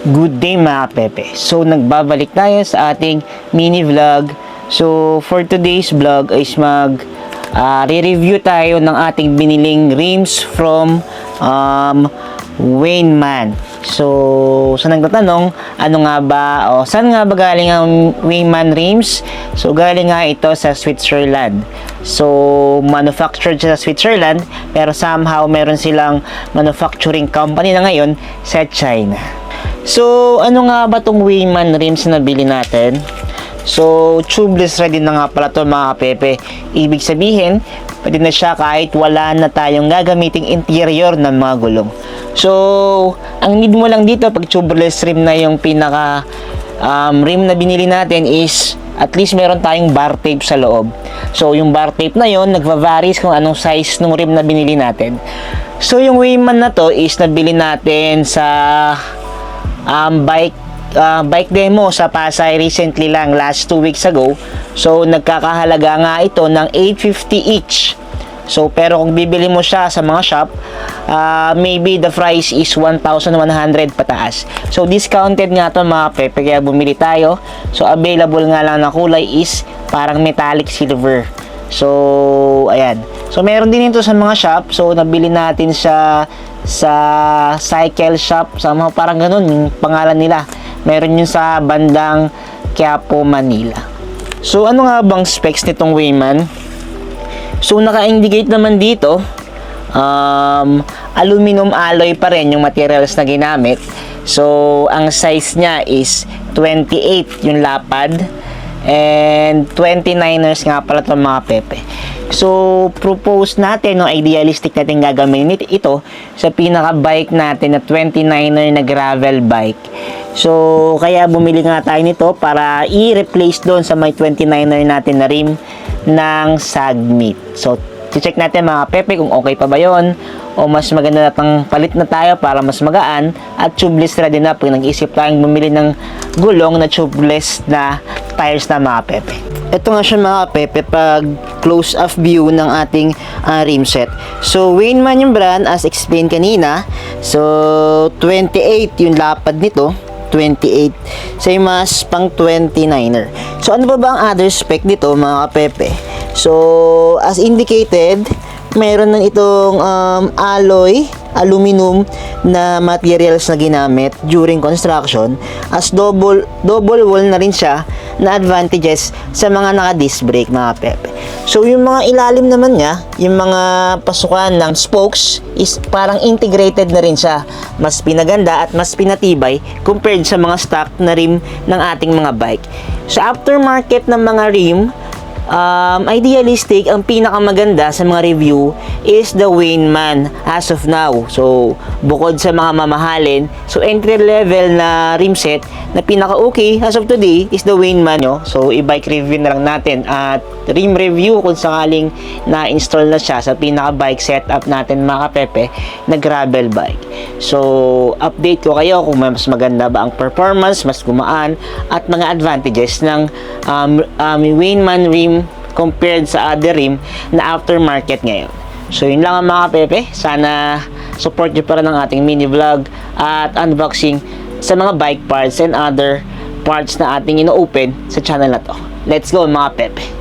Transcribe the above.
Good day mga Pepe. So nagbabalik tayo sa ating mini vlog. So for today's vlog is re-review tayo ng ating biniling rims from Weiman. So sa nagtatanong, ano nga ba o saan nga ba galing ang Weiman rims? So galing nga ito sa Switzerland. So manufactured sa Switzerland, pero somehow meron silang manufacturing company na ngayon sa China. So, ano nga ba itong Weiman rims na nabili natin? So, tubeless ready na nga pala ito mga Pepe. Ibig sabihin, pwede na siya kahit wala na tayong gagamiting interior ng mga gulong. So, ang need mo lang dito pag tubeless rim na yung pinaka rim na binili natin is at least meron tayong bar tape sa loob. So, yung bar tape na yon nagva-varies kung anong size ng rim na binili natin. So, yung Weiman na to is nabili natin sa bike demo sa Pasay recently lang, last 2 weeks ago. So nagkakahalaga nga ito ng 850 each. So pero kung bibili mo siya sa mga shop, maybe the price is 1,100 pataas. So discounted nga to mga Pepe, kaya bumili tayo. So available nga lang na kulay is parang metallic silver. So ayan. So meron din ito sa mga shop. So nabili natin siya sa cycle shop, sama parang ganun yung pangalan nila. Meron yun sa bandang Quiapo, Manila. So ano nga bang specs nitong Weiman? So naka-indicate naman dito, aluminum alloy pa rin yung materials na ginamit. So ang size niya is 28 yung lapad, and 29ers nga pala itong mga Pepe. So, propose natin, no, idealistic natin gagamitin ito sa pinaka-bike natin na 29er na gravel bike. So, kaya bumili nga tayo nito para i-replace doon sa may 29er natin na rim ng Sagmit. So, check natin mga Pepe kung okay pa ba yon, o mas maganda natang palit na tayo para mas magaan at tubeless ready na pag nag-isip tayong bumili ng gulong na tubeless na tires na mga Pepe. Ito nga siya mga Pepe pag close up view ng ating rim set. So Weiman yung brand as explained kanina. So 28 yung lapad nito, 28, same as pang 29er. So ano pa ba ang other spec dito mga Pepe? So as indicated, meron na itong alloy, aluminum na materials na ginamit during construction, as double wall na rin siya na advantages sa mga naka-disc brake mga Pepe. So yung mga ilalim naman niya, yung mga pasukan ng spokes is parang integrated na rin siya. Mas pinaganda at mas pinatibay compared sa mga stock na rim ng ating mga bike. Sa aftermarket ng mga rim, idealistic, ang pinakamaganda sa mga review is the Weiman as of now. So, bukod sa mga mamahalin, so entry level na rim set na pinaka-okay as of today is the Weiman, no? So, i-bike review na lang natin at rim review kung sakaling na-install na siya sa pinaka-bike setup natin mga Pepe na gravel bike. So, update ko kayo kung mas maganda ba ang performance, mas gumaan, at mga advantages ng Weiman rim compared sa other rim na aftermarket ngayon. So yun lang ang mga Pepe. Sana support nyo pa rin ang ating mini vlog at unboxing sa mga bike parts and other parts na ating ino-open sa channel na to. Let's go mga Pepe!